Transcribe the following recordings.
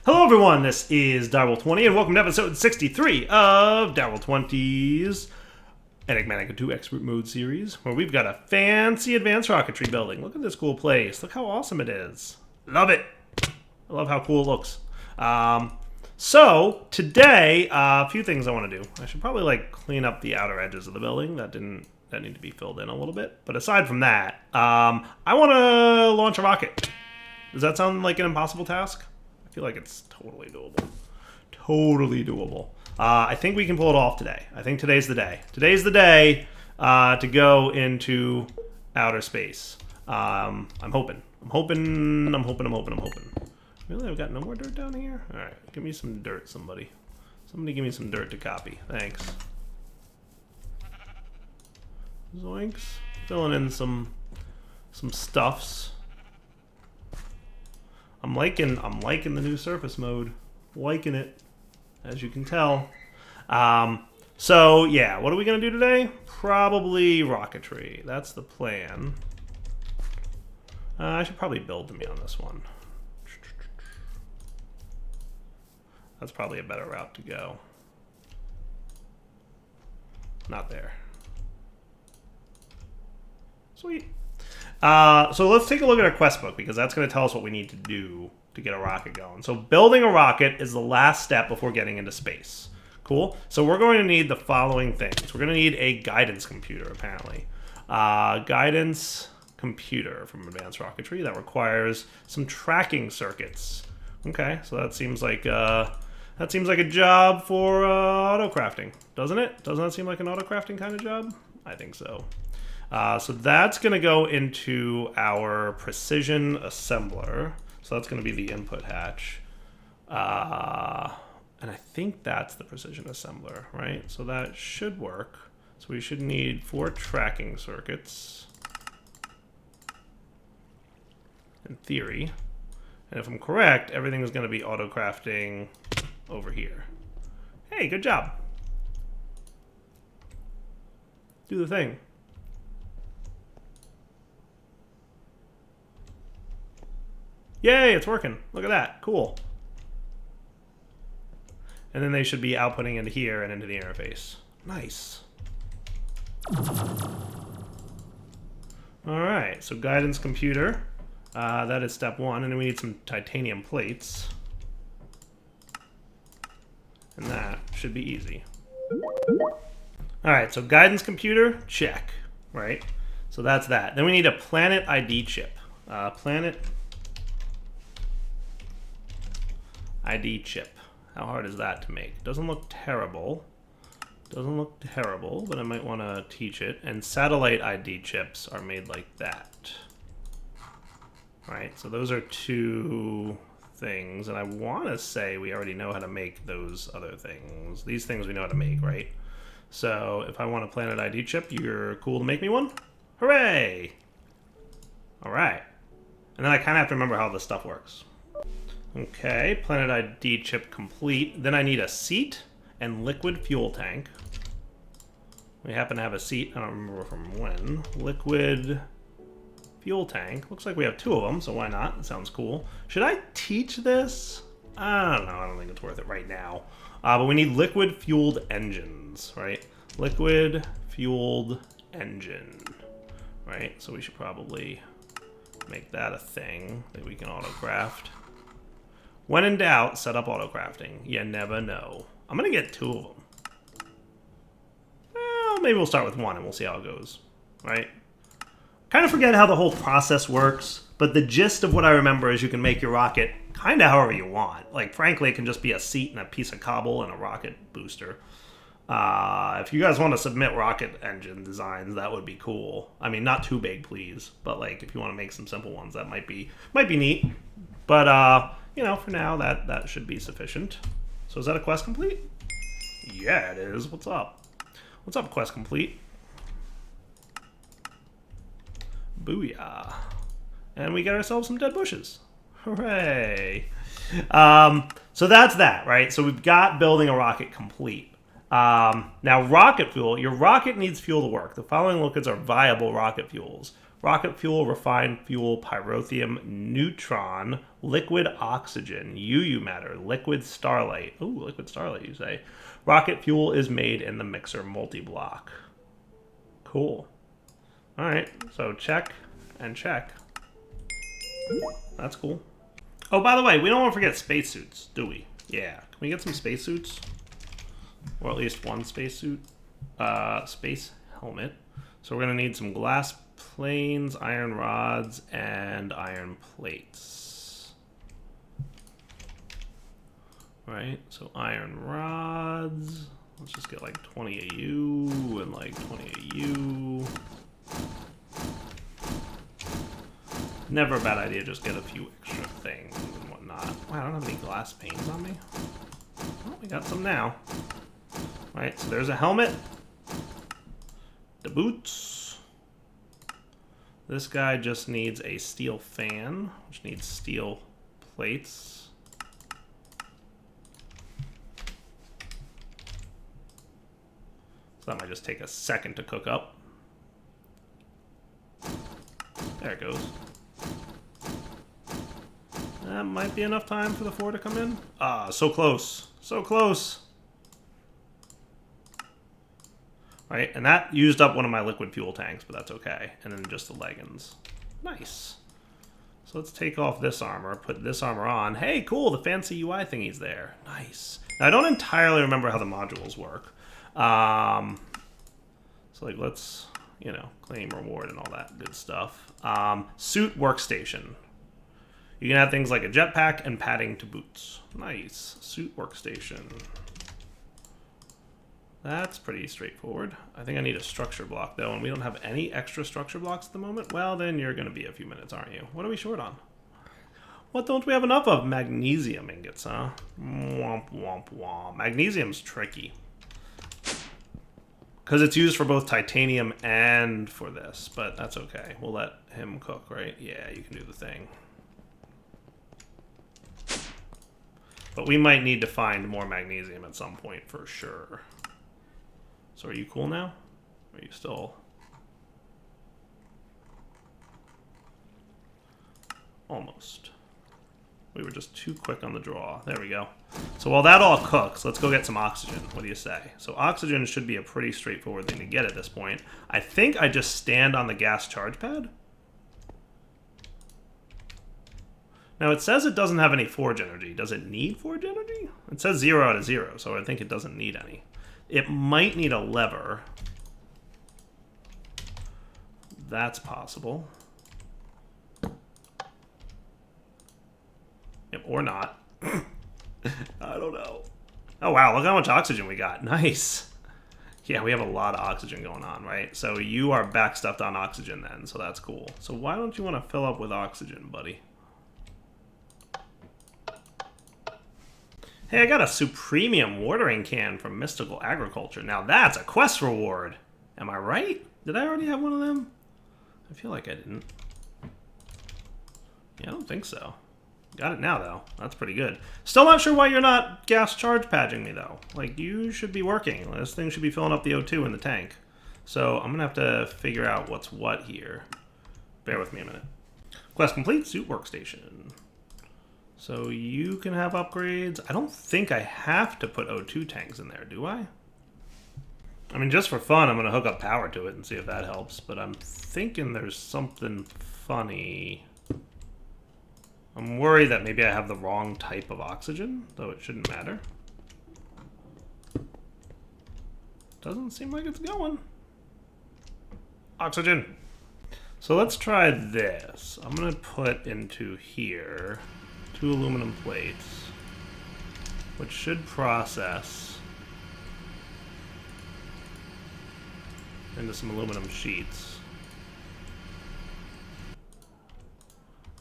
Hello everyone, this is Darwell20 and welcome to episode 63 of Darwell20's Enigmatica 2 Expert Mode series, where we've got a fancy advanced rocketry building. Look at this cool place. Look how awesome it is. Love it. I love how cool it looks. So today, a few things I want to do. I should probably clean up the outer edges of the building that need to be filled in a little bit. But aside from that, I want to launch a rocket. Does that sound like an impossible task? I feel like it's totally doable. Totally doable. I think we can pull it off today. I think today's the day. Today's the day to go into outer space. I'm hoping. Really? I've got no more dirt down here? Alright, give me some dirt, somebody. Somebody give me some dirt to copy. Thanks. Zoinks. Filling in some stuffs. I'm liking the new surface mode. Liking it, as you can tell. So yeah, what are we gonna do today? Probably rocketry. That's the plan. I should probably build to me on this one. That's probably a better route to go. Not there. Sweet. So let's take a look at our quest book, because that's going to tell us what we need to do to get a rocket going. So building a rocket is the last step before getting into space. Cool? So we're going to need the following things. We're going to need a guidance computer, apparently. Guidance computer from Advanced Rocketry. That requires some tracking circuits. Okay, so that seems like a job for auto-crafting, doesn't it? Doesn't that seem like an auto-crafting kind of job? I think so. So that's going to go into our precision assembler. So that's going to be the input hatch. And I think that's the precision assembler, right? So that should work. So we should need 4 tracking circuits, in theory. And if I'm correct, everything is going to be auto-crafting over here. Hey, good job. Do the thing. Yay, it's working. Look at that. Cool. And then they should be outputting into here and into the interface. Nice. Alright, so guidance computer. That is step 1, and then we need some titanium plates. And that should be easy. Alright, so guidance computer, check. Right? So that's that. Then we need a planet ID chip. Planet ID chip. How hard is that to make? Doesn't look terrible. Doesn't look terrible, but I might want to teach it. And satellite ID chips are made like that. Right, so those are 2 things, and I want to say we already know how to make those other things. These things we know how to make, right? So if I want a planet ID chip, you're cool to make me one? Hooray! Alright. And then I kind of have to remember how this stuff works. Okay, planet ID chip complete. Then I need a seat and liquid fuel tank. We happen to have a seat. I don't remember from when. Liquid fuel tank. Looks like we have 2 of them, so why not? That sounds cool. Should I teach this? I don't know. I don't think it's worth it right now. But we need liquid fueled engines, right? Liquid fueled engine, right? So we should probably make that a thing that we can auto-craft. When in doubt, set up auto-crafting. You never know. I'm going to get 2 of them. Well, maybe we'll start with 1 and we'll see how it goes. Right? Kind of forget how the whole process works, but the gist of what I remember is you can make your rocket kind of however you want. Like, frankly, it can just be a seat and a piece of cobble and a rocket booster. If you guys want to submit rocket engine designs, that would be cool. I mean, not too big, please. But, if you want to make some simple ones, that might be neat. But, you know, for now, that should be sufficient. So is that a quest complete? Yeah, it is. What's up? What's up, quest complete? Booyah. And we get ourselves some dead bushes. Hooray. So that's that, right? So we've got building a rocket complete. Now, rocket fuel. Your rocket needs fuel to work. The following liquids are viable rocket fuels. rocket fuel, refined fuel, pyrotheum, neutron, liquid oxygen, UU matter, liquid starlight. Ooh, liquid starlight, you say. Rocket fuel is made in the mixer multi-block. Cool. All right, so check and check. That's cool. Oh, by the way, we don't want to forget spacesuits, do we? Yeah. Can we get some spacesuits? Or at least one spacesuit? Space helmet. So we're going to need some glass planes, iron rods, and iron plates. Right? So iron rods. Let's just get like 20 AU and like 20 AU. Never a bad idea to just get a few extra things and whatnot. Wow, I don't have any glass panes on me. Well, we got some now. Right, so there's a helmet. The boots. This guy just needs a steel fan, which needs steel plates. So that might just take a second to cook up. There it goes. That might be enough time for the 4 to come in. Ah, so close. So close. Right, and that used up one of my liquid fuel tanks, but that's okay. And then just the leggings. Nice. So let's take off this armor, put this armor on. Hey, cool, the fancy UI thingy's there. Nice. Now, I don't entirely remember how the modules work. So, like, let's, you know, claim reward and all that good stuff. Suit workstation. You can add things like a jetpack and padding to boots. Nice. Suit workstation. That's pretty straightforward. I think I need a structure block, though, and we don't have any extra structure blocks at the moment. Well, then you're going to be a few minutes, aren't you? What are we short on? What don't we have enough of? Magnesium ingots, huh? Womp, womp, womp. Magnesium's tricky. Because it's used for both titanium and for this, but that's okay. We'll let him cook, right? Yeah, you can do the thing. But we might need to find more magnesium at some point for sure. So are you cool now? Are you still... Almost. We were just too quick on the draw. There we go. So while that all cooks, let's go get some oxygen. What do you say? So oxygen should be a pretty straightforward thing to get at this point. I think I just stand on the gas charge pad. Now it says it doesn't have any forge energy. Does it need forge energy? It says 0 out of 0, so I think it doesn't need any. It might need a lever. That's possible. Yep, or not. I don't know. Oh wow, look how much oxygen we got. Nice. Yeah, we have a lot of oxygen going on, right? So you are backstuffed on oxygen then, so that's cool. So why don't you want to fill up with oxygen, buddy? Hey, I got a Supremium watering can from Mystical Agriculture. Now that's a quest reward. Am I right? Did I already have one of them? I feel like I didn't. Yeah, I don't think so. Got it now, though. That's pretty good. Still not sure why you're not gas charge patching me, though. Like, you should be working. This thing should be filling up the O2 in the tank. So I'm going to have to figure out what's what here. Bear with me a minute. Quest complete. Suit workstation. So you can have upgrades. I don't think I have to put O2 tanks in there, do I? I mean, just for fun, I'm going to hook up power to it and see if that helps. But I'm thinking there's something funny. I'm worried that maybe I have the wrong type of oxygen, though it shouldn't matter. Doesn't seem like it's going. Oxygen. So let's try this. I'm going to put into here 2 aluminum plates, which should process into some aluminum sheets.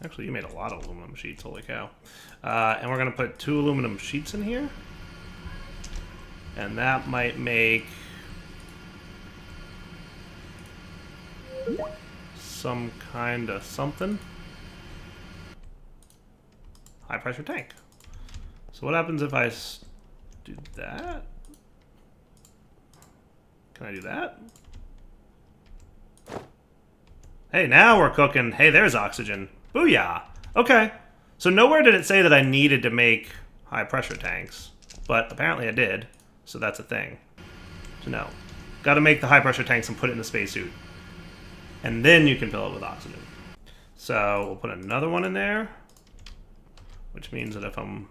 Actually, you made a lot of aluminum sheets, holy cow. And we're gonna put 2 aluminum sheets in here. And that might make some kind of something. High pressure tank. So what happens if I do that? Can I do that? Hey, now we're cooking. Hey, there's oxygen. Booyah. Okay. So nowhere did it say that I needed to make high pressure tanks, but apparently I did. So that's a thing. So no. Got to make the high pressure tanks and put it in the spacesuit. And then you can fill it with oxygen. So we'll put another one in there, which means that if I'm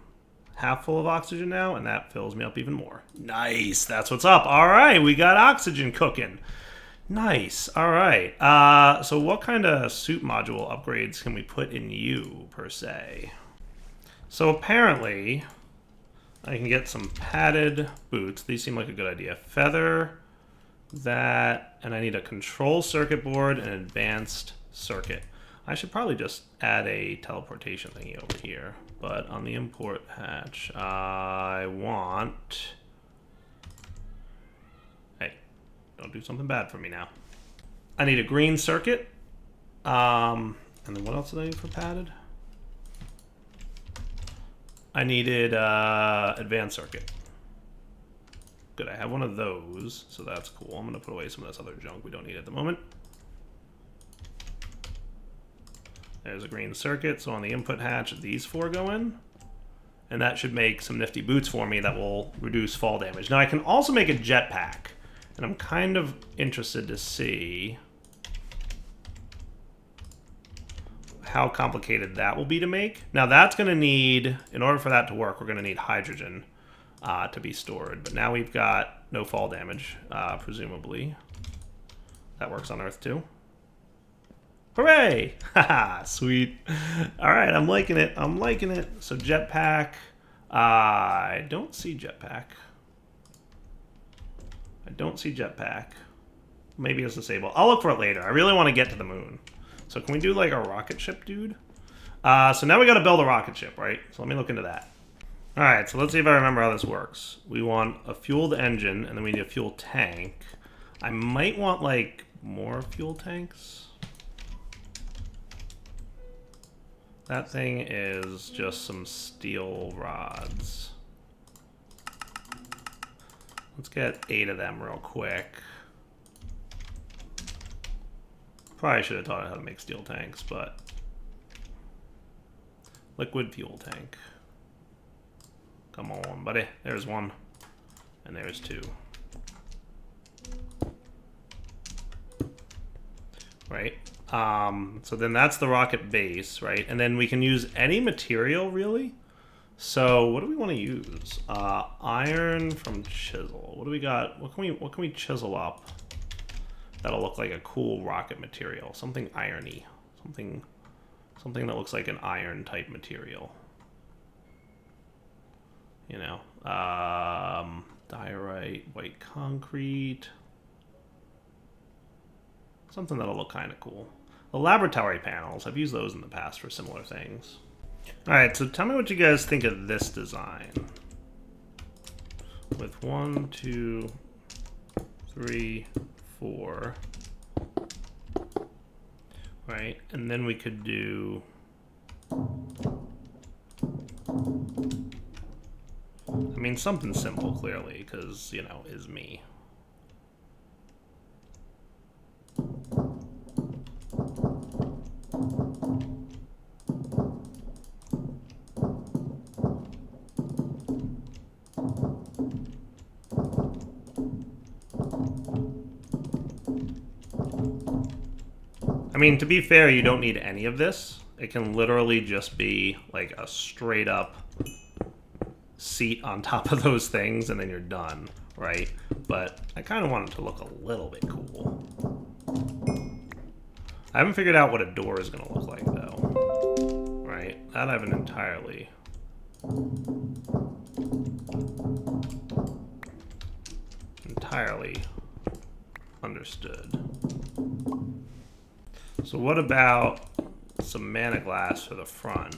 half full of oxygen now, and that fills me up even more. Nice. That's what's up. All right. We got oxygen cooking. Nice. All right. So what kind of suit module upgrades can we put in you, per se? So apparently, I can get some padded boots. These seem like a good idea. Feather, that, and I need a control circuit board and an advanced circuit. I should probably just add a teleportation thingy over here. But on the import hatch, I want... Hey, don't do something bad for me now. I need a green circuit. And then what else did I need for padded? I needed advanced circuit. Good, I have one of those, so that's cool. I'm going to put away some of this other junk we don't need at the moment. There's a green circuit, so on the input hatch, these 4 go in. And that should make some nifty boots for me that will reduce fall damage. Now, I can also make a jetpack, and I'm kind of interested to see how complicated that will be to make. Now, that's going to need, in order for that to work, we're going to need hydrogen to be stored. But now we've got no fall damage, presumably. That works on Earth, too. Hooray! Haha, sweet. Alright, I'm liking it. I'm liking it. So jetpack. I don't see jetpack. I don't see jetpack. Maybe it's disabled. I'll look for it later. I really want to get to the moon. So can we do like a rocket ship, dude? So now we got to build a rocket ship, right? So let me look into that. Alright, so let's see if I remember how this works. We want a fueled engine, and then we need a fuel tank. I might want like more fuel tanks. That thing is just some steel rods. Let's get 8 of them real quick. Probably should have taught it how to make steel tanks, but... Liquid fuel tank. Come on, buddy. There's 1. And there's 2. Right? So then that's the rocket base, right? And then we can use any material, really. So what do we want to use? Iron from chisel. What do we got? What can we chisel up that'll look like a cool rocket material? Something irony. Something that looks like an iron type material. You know, diorite, white concrete. Something that'll look kind of cool. The laboratory panels, I've used those in the past for similar things. Alright, so tell me what you guys think of this design. With 1, 2, 3, 4. Right, and then we could do... I mean, something simple, clearly, because, you know, is me. I mean, to be fair, you don't need any of this. It can literally just be like a straight up seat on top of those things and then you're done, right? But I kind of want it to look a little bit cool. I haven't figured out what a door is going to look like, though. Right? That I haven't entirely understood. So what about some mana glass for the front?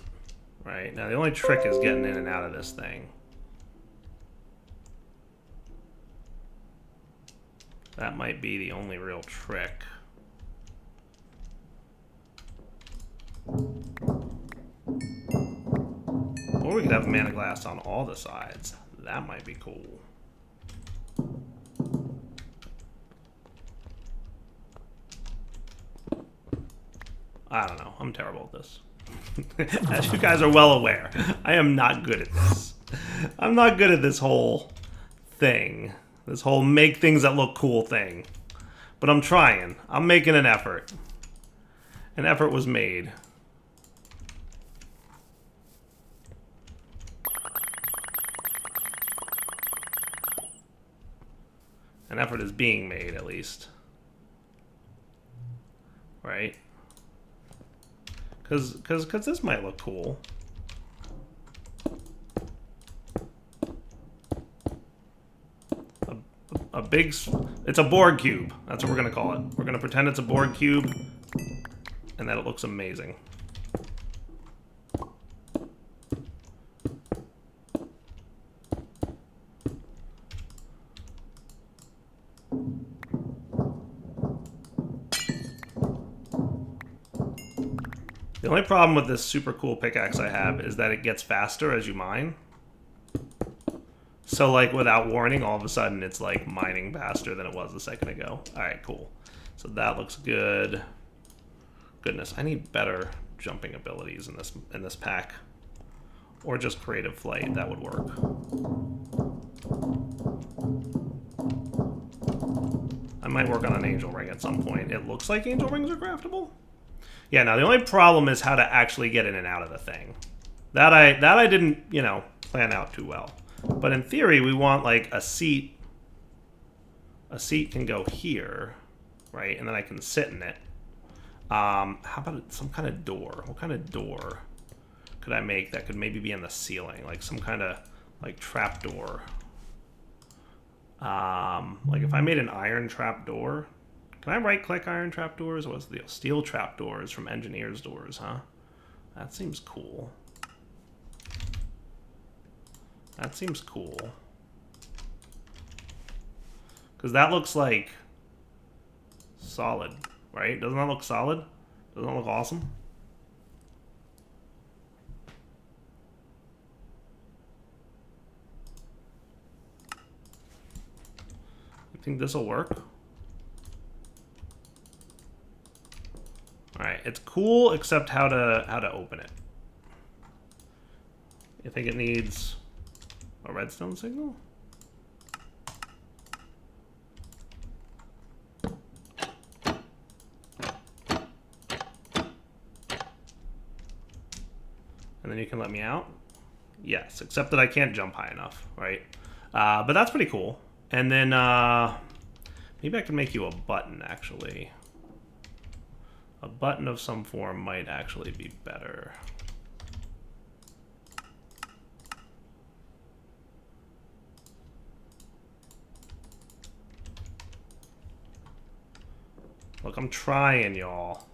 Right? Now the only trick is getting in and out of this thing. That might be the only real trick. Or we could have mana glass on all the sides. That might be cool. I don't know. I'm terrible at this. As you guys are well aware, I am not good at this. I'm not good at this whole thing. This whole make things that look cool thing. But I'm trying. I'm making an effort. An effort was made. An effort is being made, at least. Right? Because this might look cool. A big... It's a Borg cube. That's what we're going to call it. We're going to pretend it's a Borg cube and that it looks amazing. The only problem with this super cool pickaxe I have is that it gets faster as you mine. So, like, without warning, all of a sudden it's, like, mining faster than it was a second ago. Alright, cool. So that looks good. Goodness, I need better jumping abilities in this pack. Or just creative flight, that would work. I might work on an angel ring at some point. It looks like angel rings are craftable. Yeah, now the only problem is how to actually get in and out of the thing. That I didn't, you know, plan out too well. But in theory, we want, like, a seat. A seat can go here, right? And then I can sit in it. How about some kind of door? What kind of door could I make that could maybe be in the ceiling? Like some kind of, like, trap door. Like, if I made an iron trap door... Can I right-click iron trap doors? What's the deal? Steel trap doors from engineer's doors, huh? That seems cool. That seems cool. Because that looks like solid, right? Doesn't that look solid? Doesn't that look awesome? You think this will work? Alright, it's cool except how to open it. You think it needs a redstone signal? And then you can let me out? Yes, except that I can't jump high enough, right? But that's pretty cool. And then maybe I can make you a button, actually. A button of some form might actually be better. Look, I'm trying, y'all.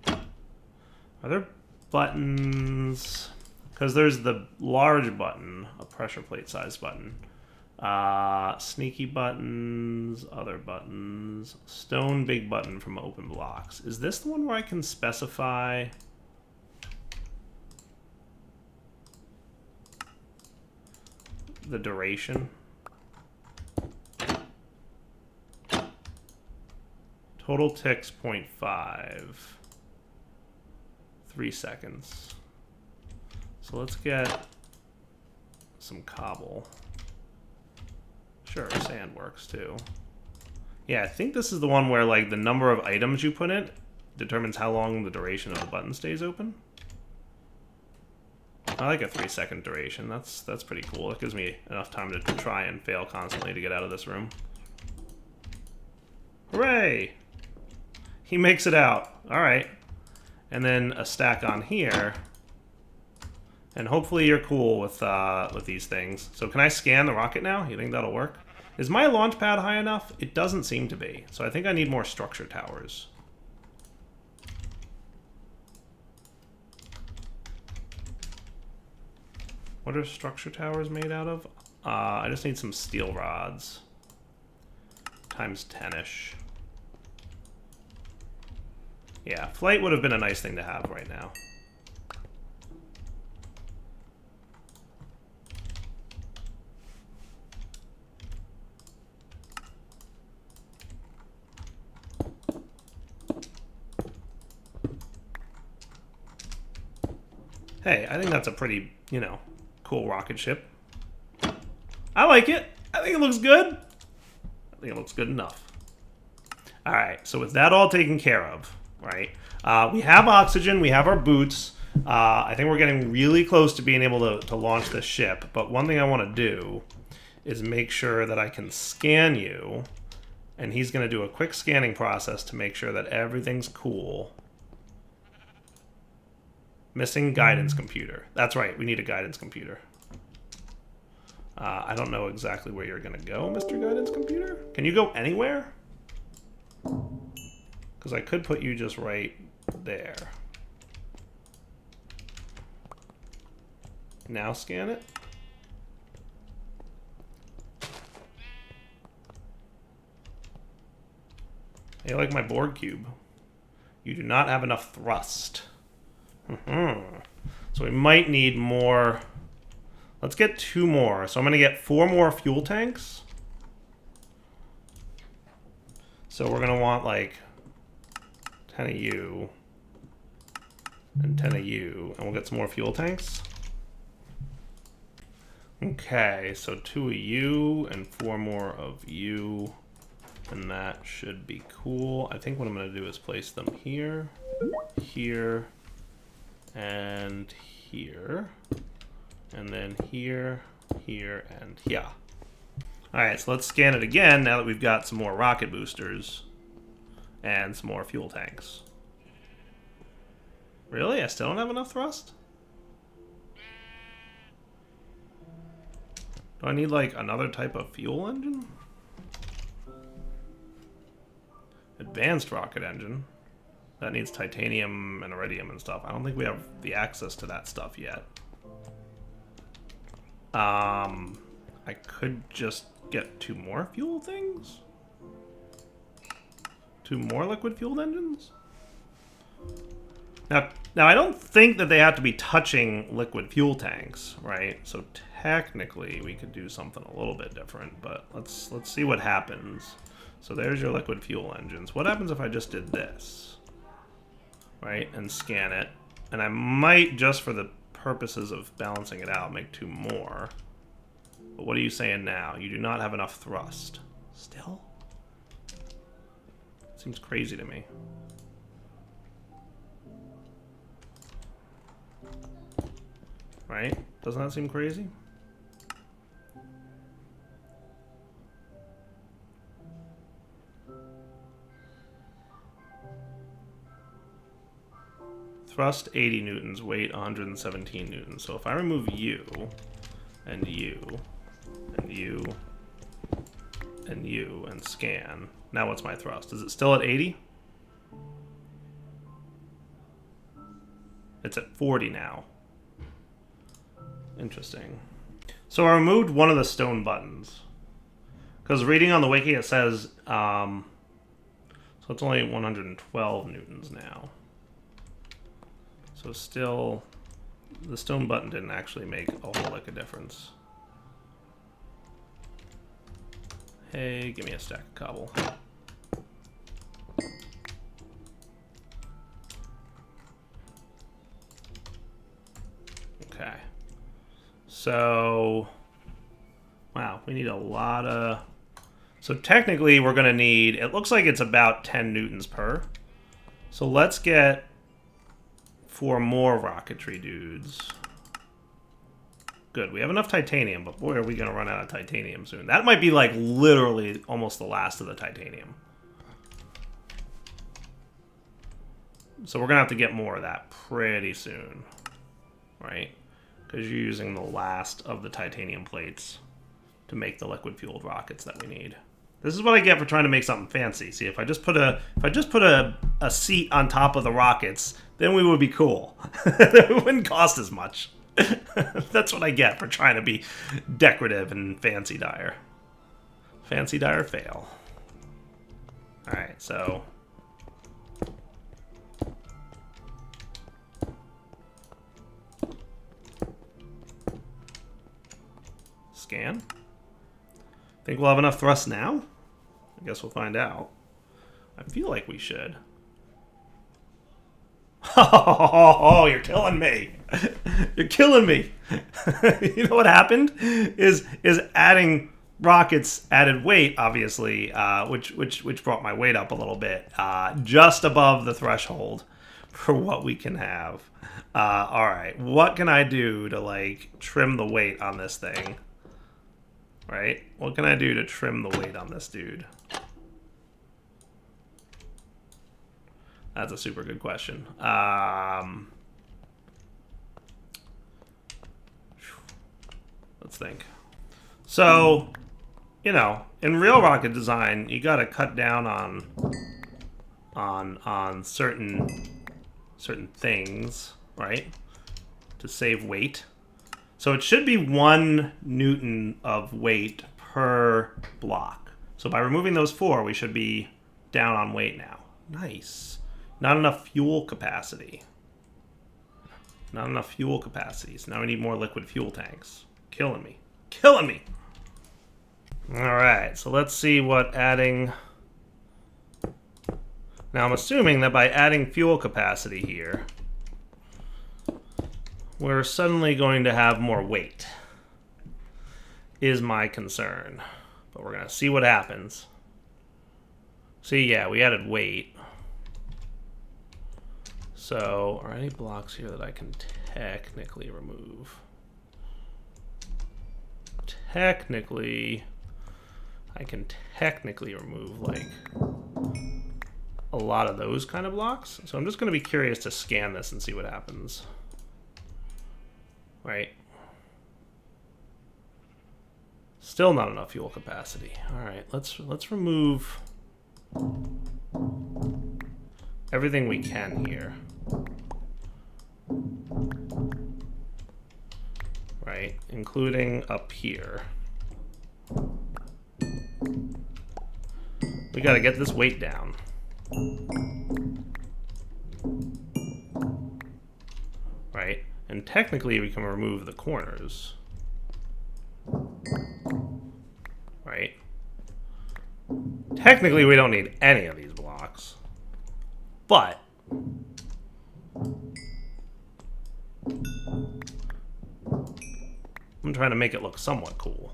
Are there buttons? Because there's the large button, a pressure plate size button. Sneaky buttons, other buttons. Stone big button from open blocks. Is this the one where I can specify... the duration? Total ticks 0.5. 3 seconds. So let's get some cobble. Sure, sand works too. Yeah, I think this is the one where, like, the number of items you put in determines how long the duration of the button stays open. I like a 3-second duration. That's pretty cool. It gives me enough time to try and fail constantly to get out of this room. Hooray! He makes it out. Alright. And then a stack on here. And hopefully you're cool with these things. So can I scan the rocket now? You think that'll work? Is my launch pad high enough? It doesn't seem to be. So I think I need more structure towers. What are structure towers made out of? I just need some steel rods. Times 10-ish. Yeah, flight would have been a nice thing to have right now. Hey, I think that's a pretty, you know, cool rocket ship. I like it. I think it looks good. I think it looks good enough. All right, so with that all taken care of, right? We have oxygen, we have our boots. I think we're getting really close to being able to launch this ship. But one thing I want to do is make sure that I can scan you. And he's going to do a quick scanning process to make sure that everything's cool. Missing guidance computer. That's right, we need a guidance computer. I don't know exactly where you're going to go, Mr. Guidance Computer. Can you go anywhere? Because I could put you just right there. Now scan it. Hey, like my Borg cube. You do not have enough thrust. So we might need more. Let's get 2 more. So I'm going to get 4 more fuel tanks. So we're going to want like 10 of you and 10 of you. And we'll get some more fuel tanks. Okay, so 2 of you and 4 more of you. And that should be cool. I think what I'm going to do is place them here, here, and here. And then here, here, and here. Alright, so let's scan it again now that we've got some more rocket boosters and some more fuel tanks. Really? I still don't have enough thrust? Do I need like another type of fuel engine? Advanced rocket engine. That needs titanium and iridium and stuff. I don't think we have the access to that stuff yet. I could just get 2 more fuel things? 2 more liquid fueled engines? Now I don't think that they have to be touching liquid fuel tanks, right? So technically we could do something a little bit different, but let's see what happens. So there's your liquid fuel engines. What happens if I just did this? Right, and scan it. And I might, just for the purposes of balancing it out, make 2 more. But what are you saying now? You do not have enough thrust. Still? Seems crazy to me. Right? Doesn't that seem crazy? Thrust 80 newtons, weight 117 newtons. So if I remove you, and you, and you, and you, and scan, now what's my thrust? Is it still at 80? It's at 40 now. Interesting. So I removed one of the stone buttons. Because reading on the wiki it says, so it's only 112 newtons now. So still, the stone button didn't actually make a whole lick of difference. Hey, give me a stack of cobble. Okay. So, wow, we need a lot of... So technically we're going to need, it looks like it's about 10 newtons per. So let's get 4 more rocketry dudes. Good, we have enough titanium, but boy, are we going to run out of titanium soon. That might be like literally almost the last of the titanium. So we're going to have to get more of that pretty soon, right? Because you're using the last of the titanium plates to make the liquid-fueled rockets that we need. This is what I get for trying to make something fancy. See, if I just put a seat on top of the rockets, then we would be cool. It wouldn't cost as much. That's what I get for trying to be decorative and fancy dire. Fancy dire fail. Alright, so... Scan. Think we'll have enough thrust now? I guess we'll find out. I feel like we should. Oh, you're killing me. You're killing me. You know what happened? Is adding rockets added weight, obviously, which brought my weight up a little bit, just above the threshold for what we can have. All right, what can I do to like trim the weight on this thing? Right? What can I do to trim the weight on this dude? That's a super good question. Let's think. So, you know, in real rocket design, you got to cut down on certain things, right? To save weight. So it should be 1 Newton of weight per block. So by removing those 4, we should be down on weight now. Nice. Not enough fuel capacity. Not enough fuel capacity. So now we need more liquid fuel tanks. Killing me. Killing me! Alright, so let's see what adding... Now I'm assuming that by adding fuel capacity here, we're suddenly going to have more weight, is my concern. But we're going to see what happens. See, yeah, we added weight. So, are any blocks here that I can technically remove? Technically, I can technically remove, like, a lot of those kind of blocks. So I'm just going to be curious to scan this and see what happens. Right. Still not enough fuel capacity. All right, let's remove everything we can here. Right, including up here. We got to get this weight down. Right, and technically we can remove the corners. Right? Technically we don't need any of these blocks. But I'm trying to make it look somewhat cool.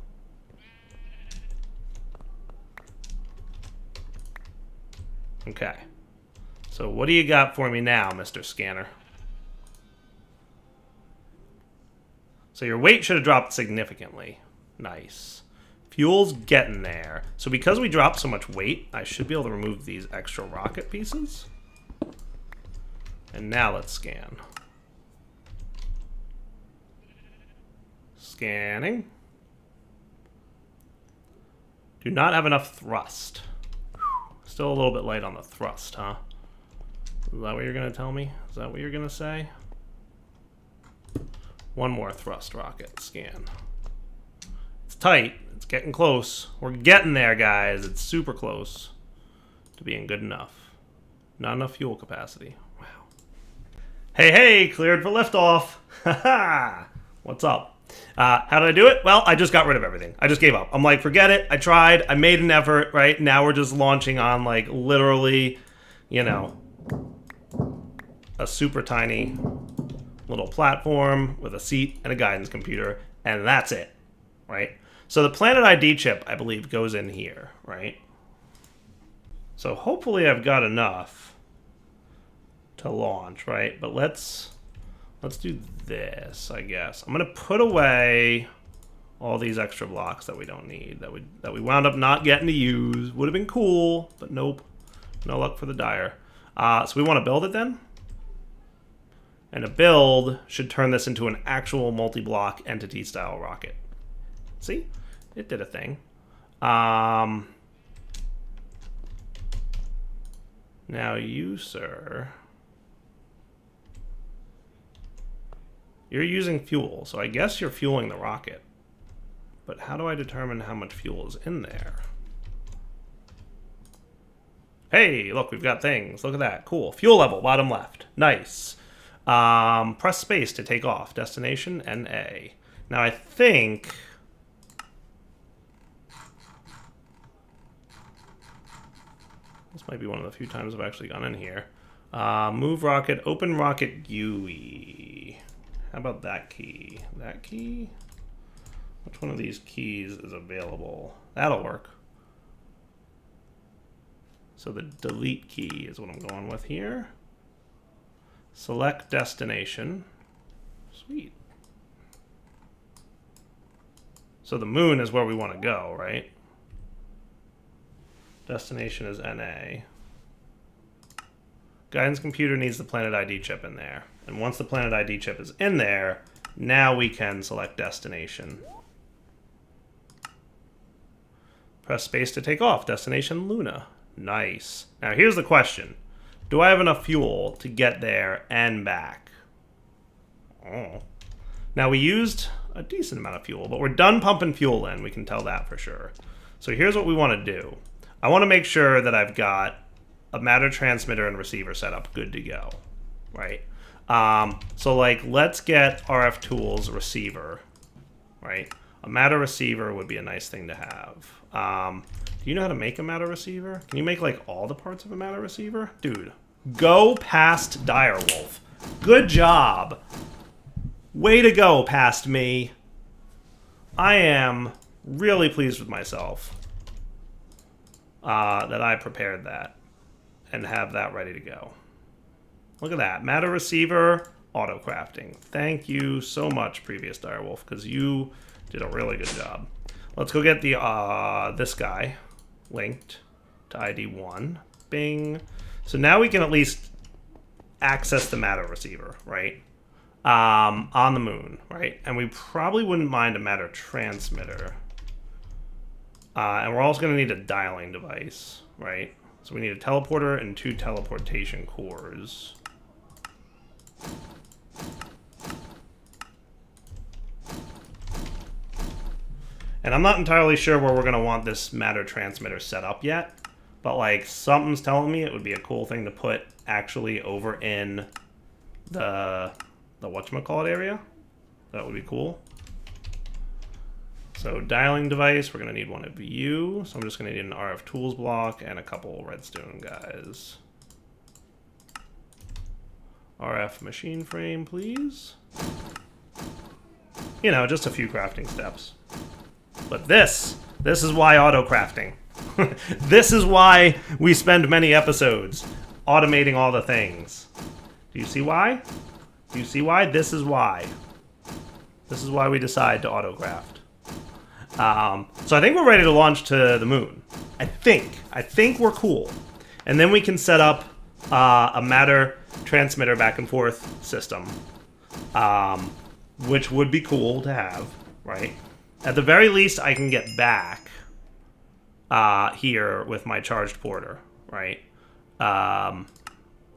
Okay. So what do you got for me now, Mr. Scanner? So your weight should have dropped significantly. Nice. Fuel's getting there. So because we dropped so much weight, I should be able to remove these extra rocket pieces. And now let's scan. Scanning. Do not have enough thrust. Still a little bit light on the thrust, huh? Is that what you're going to tell me? Is that what you're going to say? One more thrust rocket scan. It's tight. It's getting close. We're getting there, guys. It's super close to being good enough. Not enough fuel capacity. Wow. Hey, cleared for liftoff. Haha. What's up? How did I do it? Well, I just got rid of everything. I just gave up. I'm like, forget it. I tried. I made an effort, right? Now we're just launching on, like, literally, you know, a super tiny little platform with a seat and a guidance computer, and that's it, right? So the Planet ID chip, I believe, goes in here, right? So hopefully I've got enough to launch, right? But let's do this, I guess. I'm gonna put away all these extra blocks that we don't need, that we wound up not getting to use. Would have been cool, but nope. No luck for the Dyer. So we want to build it then? And a build should turn this into an actual multi-block entity-style rocket. See? It did a thing. Now you, sir... You're using fuel, so I guess you're fueling the rocket. But how do I determine how much fuel is in there? Hey, look, we've got things. Look at that. Cool. Fuel level, bottom left. Nice. Press space to take off. Destination, NA. Now I think... This might be one of the few times I've actually gone in here. Move rocket, open rocket GUI. How about that key? That key? Which one of these keys is available? That'll work. So the delete key is what I'm going with here. Select destination. Sweet. So the moon is where we want to go, right? Destination is NA. Guidance computer needs the Planet ID chip in there. And once the Planet ID chip is in there, now we can select destination. Press space to take off. Destination Luna. Nice. Now here's the question. Do I have enough fuel to get there and back? Oh. Now we used a decent amount of fuel, but we're done pumping fuel in. We can tell that for sure. So here's what we want to do. I want to make sure that I've got a matter transmitter and receiver set up good to go, right? So like, let's get RF tools receiver, right? A matter receiver would be a nice thing to have. Do you know how to make a matter receiver? Can you make like all the parts of a matter receiver? Dude, go past Direwolf. Good job. Way to go past me. I am really pleased with myself that I prepared that and have that ready to go. Look at that. Matter receiver, auto crafting. Thank you so much, previous Direwolf, because you did a really good job. Let's go get the this guy linked to ID 1. Bing. So now we can at least access the matter receiver, right? On the moon, right? And we probably wouldn't mind a matter transmitter. And we're also going to need a dialing device, right? So we need a teleporter and 2 teleportation cores. And I'm not entirely sure where we're going to want this matter transmitter set up yet, but like something's telling me it would be a cool thing to put actually over in the whatchamacallit area. That would be cool. So dialing device, we're going to need one of you. So I'm just going to need an RF tools block and a couple redstone guys. RF machine frame, please. You know, just a few crafting steps. But this is why auto crafting. This is why we spend many episodes automating all the things. Do you see why? Do you see why? This is why. This is why we decide to auto craft. So I think we're ready to launch to the moon. I think we're cool. And then we can set up a matter transmitter back and forth system, which would be cool to have, right? At the very least, I can get back here with my charged porter, right? Are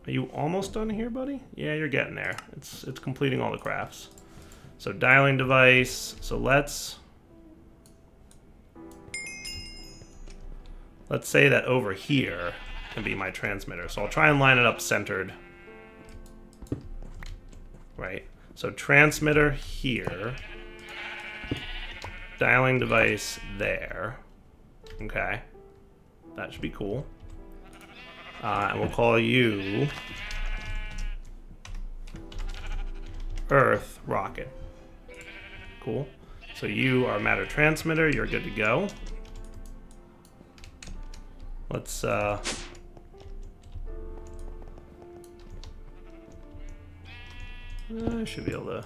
you almost done here, buddy? Yeah, you're getting there. It's completing all the crafts. So dialing device. So let's say that over here can be my transmitter. So I'll try and line it up centered. Right. So transmitter here. Dialing device there. Okay. That should be cool. And we'll call you Earth Rocket. Cool. So you are matter transmitter. You're good to go. Let's I should be able to.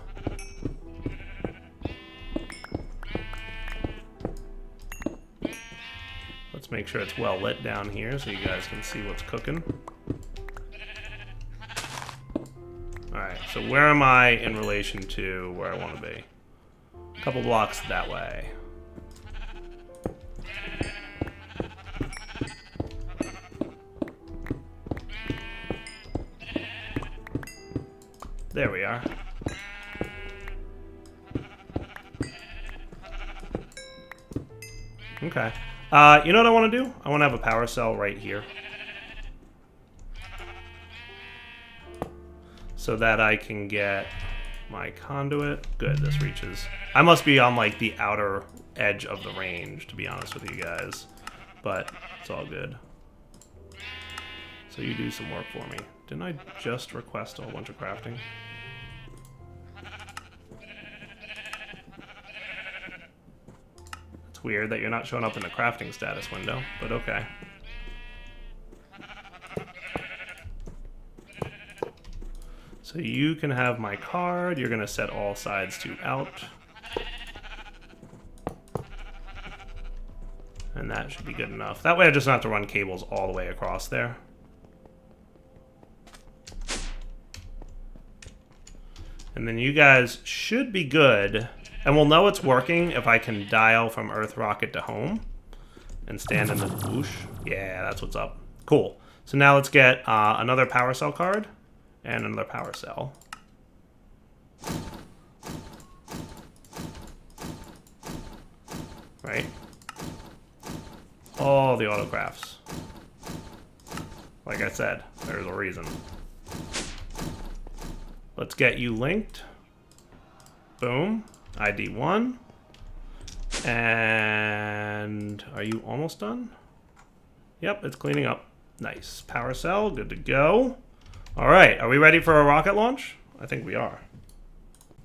Let's make sure it's well lit down here so you guys can see what's cooking. Alright, so where am I in relation to where I want to be? A couple blocks that way. There we are. Okay. You know what I want to do? I want to have a power cell right here. So that I can get my conduit. Good, this reaches. I must be on like the outer edge of the range, to be honest with you guys. But it's all good. So you do some work for me. Didn't I just request a whole bunch of crafting? It's weird that you're not showing up in the crafting status window, but okay. So you can have my card. You're going to set all sides to out. And that should be good enough. That way I just don't have to run cables all the way across there. And then you guys should be good. And we'll know it's working if I can dial from Earth Rocket to home. And stand in the whoosh. Yeah, that's what's up. Cool. So now let's get another power cell card. And another power cell. Right? All the autographs. Like I said, there's a reason. Let's get you linked. Boom. ID 1. And are you almost done? Yep, it's cleaning up. Nice. Power cell, good to go. All right, are we ready for a rocket launch? I think we are.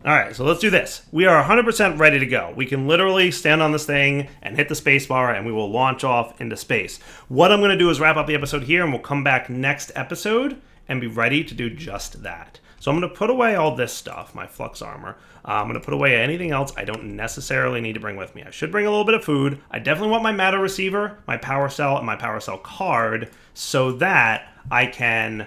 All right, so let's do this. We are 100% ready to go. We can literally stand on this thing and hit the space bar and we will launch off into space. What I'm gonna do is wrap up the episode here and we'll come back next episode and be ready to do just that. So I'm gonna put away all this stuff, my flux armor. I'm gonna put away anything else I don't necessarily need to bring with me. I should bring a little bit of food. I definitely want my matter receiver, my power cell, and my power cell card so that I can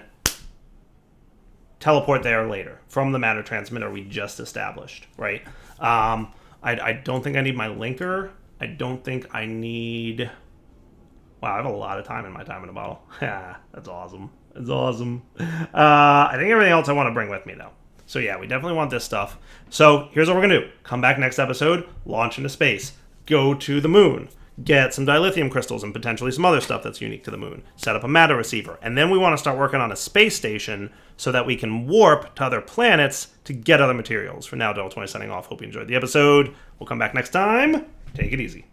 teleport there later from the matter transmitter we just established, right? I don't think I need my linker. I don't think I need... Wow, I have a lot of time in my time in a bottle. That's awesome. That's awesome. I think everything else I want to bring with me, though. So yeah, we definitely want this stuff. So here's what we're going to do. Come back next episode, launch into space, go to the moon, get some dilithium crystals and potentially some other stuff that's unique to the moon, set up a matter receiver, and then we want to start working on a space station so that we can warp to other planets to get other materials. For now, Devil20 signing off. Hope you enjoyed the episode. We'll come back next time. Take it easy.